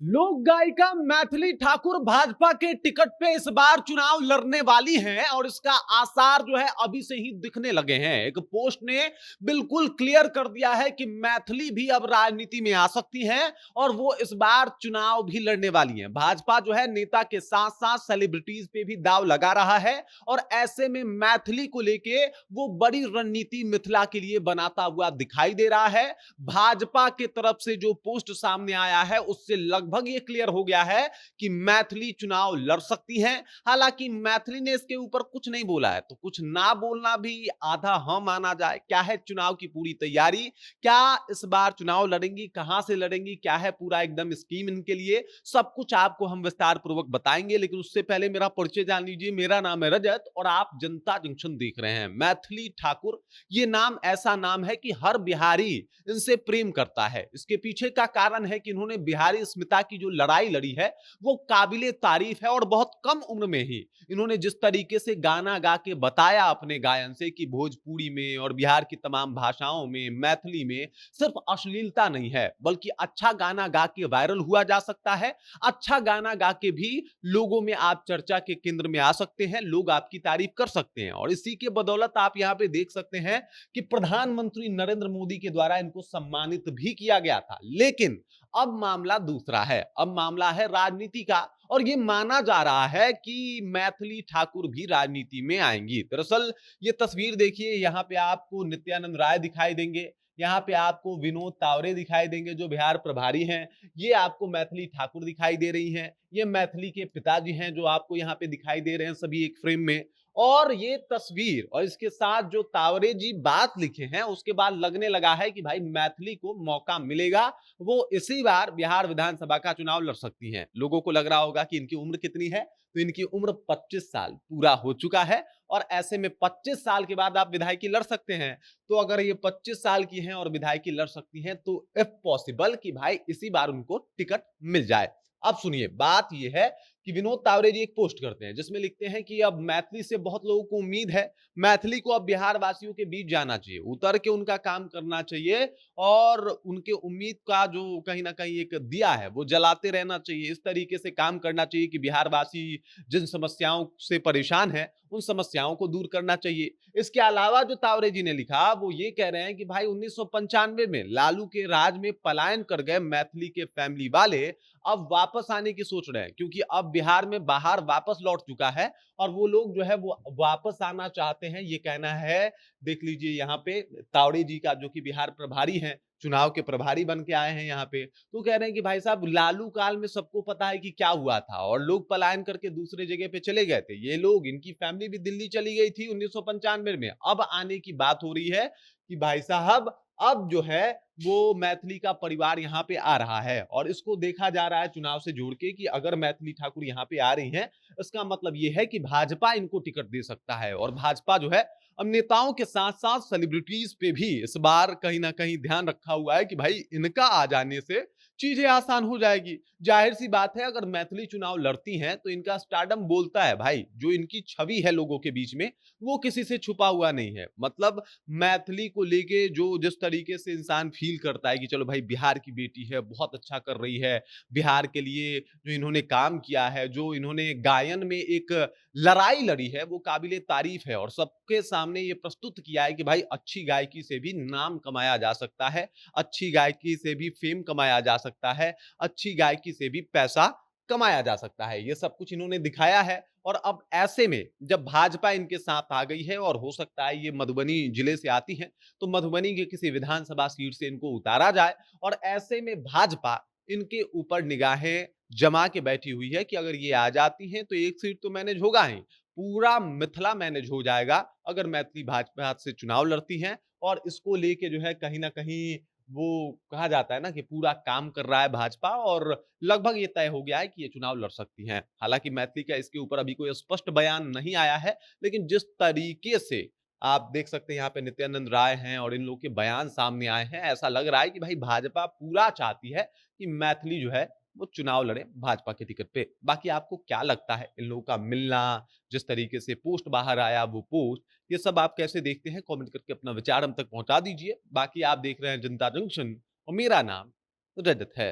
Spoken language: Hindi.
लोक गायिका मैथिली ठाकुर भाजपा के टिकट पे इस बार चुनाव लड़ने वाली हैं और इसका आसार जो है अभी से ही दिखने लगे हैं। एक पोस्ट ने बिल्कुल क्लियर कर दिया है कि मैथिली भी अब राजनीति में आ सकती हैं और वो इस बार चुनाव भी लड़ने वाली हैं। भाजपा जो है नेता के साथ साथ सेलिब्रिटीज पे भी दांव लगा रहा है और ऐसे में मैथिली को लेके वो बड़ी रणनीति मिथिला के लिए बनाता हुआ दिखाई दे रहा है। भाजपा की तरफ से जो पोस्ट सामने आया है उससे लगभग ये क्लियर हो गया है कि मैथिली चुनाव लड़ सकती हैं। हालांकि मैथिली ने इसके ऊपर कुछ नहीं बोला है, तो कुछ ना बोलना भी आधा हाँ माना जाए। क्या है चुनाव की पूरी तैयारी, क्या इस बार चुनाव लड़ेंगी, कहां से लड़ेंगी, क्या है पूरा एकदम स्कीम इनके लिए, सब कुछ आपको हम विस्तार पूर्वक बताएंगे। लेकिन उससे पहले मेरा परिचय जान लीजिए। मेरा नाम है रजत और आप जनता जंक्शन देख रहे हैं। मैथिली ठाकुर ये नाम ऐसा नाम है कि हर बिहारी इनसे प्रेम करता है। इसके पीछे का कारण है कि इन्होंने बिहारी अस्मिता की जो लड़ाई लड़ी है वो काबिले तारीफ है और बहुत कम उम्र में ही इन्होंने जिस तरीके से गाना गा के बताया अपने गायन से कि भोजपुरी में और बिहार की तमाम भाषाओं में मैथिली में सिर्फ अश्लीलता नहीं है बल्कि अच्छा गाना गा के वायरल हुआ जा सकता है। अच्छा गाना गा के भी लोगों में आप चर्चा के केंद्र में आ सकते हैं, लोग आपकी तारीफ कर सकते हैं। और इसी के बदौलत आप यहां पे देख सकते हैं कि प्रधानमंत्री नरेंद्र मोदी के द्वारा इनको सम्मानित भी किया गया था। लेकिन अब मामला दूसरा है, अब मामला है राजनीति का और ये माना जा रहा है कि मैथिली ठाकुर भी राजनीति में आएंगी। दरअसल ये तस्वीर देखिए, यहाँ पे आपको नित्यानंद राय दिखाई देंगे, यहाँ पे आपको विनोद तावरे दिखाई देंगे जो बिहार प्रभारी हैं, ये आपको मैथिली ठाकुर दिखाई दे रही हैं, ये मैथिली के पिताजी हैं जो आपको यहाँ पे दिखाई दे रहे हैं सभी एक फ्रेम में। और ये तस्वीर और इसके साथ जो तावरे जी बात लिखे हैं उसके बाद लगने लगा है कि भाई मैथिली को मौका मिलेगा, वो इसी बार बिहार विधानसभा का चुनाव लड़ सकती हैं। लोगों को लग रहा होगा कि इनकी उम्र कितनी है, तो इनकी उम्र 25 साल पूरा हो चुका है और ऐसे में 25 साल के बाद आप विधायकी लड़ सकते हैं। तो अगर ये 25 साल की हैं और विधायकी लड़ सकती हैं तो इफ पॉसिबल कि भाई इसी बार उनको टिकट मिल जाए। अब सुनिए, बात यह है कि विनोद तावरे जी एक पोस्ट करते हैं जिसमें लिखते हैं कि अब मैथिली से बहुत लोगों को उम्मीद है, मैथिली को अब बिहार वासियों के बीच जाना चाहिए, उतर के उनका काम करना चाहिए और उनके उम्मीद का जो कहीं ना कहीं एक दिया है वो जलाते रहना चाहिए। इस तरीके से काम करना चाहिए कि बिहार वासी जिन समस्याओं से परेशान है उन समस्याओं को दूर करना चाहिए। इसके अलावा जो तावरे जी ने लिखा वो ये कह रहे हैं कि भाई 1995 में लालू के राज में पलायन कर गए मैथिली के फैमिली वाले अब वापस आने की सोच रहे हैं, क्योंकि अब बिहार में बाहर वापस लौट चुका है और वो लोग जो है वो वापस आना चाहते हैं, ये कहना है। देख लीजिए यहाँ पे तावड़े जी का, जो कि बिहार प्रभारी हैं, चुनाव के प्रभारी बन के आए हैं यहाँ पे, तो कह रहे हैं कि भाई साहब लालू काल में सबको पता है कि क्या हुआ था और लोग पलायन करके दूसरे जगह पे चले गए थे। ये लोग, इनकी फैमिली भी दिल्ली चली गई थी 1995 में। अब आने की बात हो रही है कि भाई साहब अब जो है वो मैथिली का परिवार यहाँ पे आ रहा है और इसको देखा जा रहा है चुनाव से जोड़ के कि अगर मैथिली ठाकुर यहाँ पे आ रही हैं इसका मतलब ये है कि भाजपा इनको टिकट दे सकता है। और भाजपा जो है अब नेताओं के साथ साथ सेलिब्रिटीज पे भी इस बार कहीं ना कहीं ध्यान रखा हुआ है कि भाई इनका आ जाने से चीजें आसान हो जाएगी। जाहिर सी बात है अगर मैथिली चुनाव लड़ती हैं तो इनका स्टारडम बोलता है भाई, जो इनकी छवि है लोगों के बीच में वो किसी से छुपा हुआ नहीं है। मतलब मैथिली को लेके जो जिस तरीके से इंसान फील करता है कि चलो भाई बिहार की बेटी है, बहुत अच्छा कर रही है, बिहार के लिए जो इन्होंने काम किया है, जो इन्होंने गायन में एक लड़ाई लड़ी है वो काबिले तारीफ है और सबके सामने ये प्रस्तुत किया है कि भाई अच्छी गायकी से भी नाम कमाया जा सकता है, अच्छी गायकी से भी फेम कमाया जा सकता है, अच्छी गायकी से भी पैसा कमाया जा सकता है। ये सब कुछ इन्होंने दिखाया है और अब ऐसे में जब भाजपा इनके साथ आ गई है और हो सकता है ये मधुबनी जिले से आती है तो मधुबनी के किसी विधानसभा सीट से इनको उतारा जाए और ऐसे में भाजपा इनके ऊपर निगाहें जमा के बैठी हुई है कि अगर ये आ जाती हैं तो एक सीट तो मैनेज होगा ही, पूरा मिथिला मैनेज हो जाएगा अगर मैथिली भाजपा से चुनाव लड़ती हैं। और इसको लेके जो है कहीं ना कहीं वो कहा जाता है ना कि पूरा काम कर रहा है भाजपा और लगभग ये तय हो गया है कि ये चुनाव लड़ सकती हैं। हालांकि मैथिली का इसके ऊपर अभी कोई स्पष्ट बयान नहीं आया है, लेकिन जिस तरीके से आप देख सकते हैं यहाँ पे नित्यानंद राय हैं और इन लोगों के बयान सामने आए हैं, ऐसा लग रहा है कि भाई भाजपा पूरा चाहती है कि मैथिली जो है वो चुनाव लड़े भाजपा के टिकट पे। बाकी आपको क्या लगता है इन लोगों का मिलना, जिस तरीके से पोस्ट बाहर आया वो पोस्ट, ये सब आप कैसे देखते हैं? कमेंट करके अपना विचार हम तक पहुंचा दीजिए। बाकी आप देख रहे हैं जनता जंक्शन और मेरा नाम रजत है।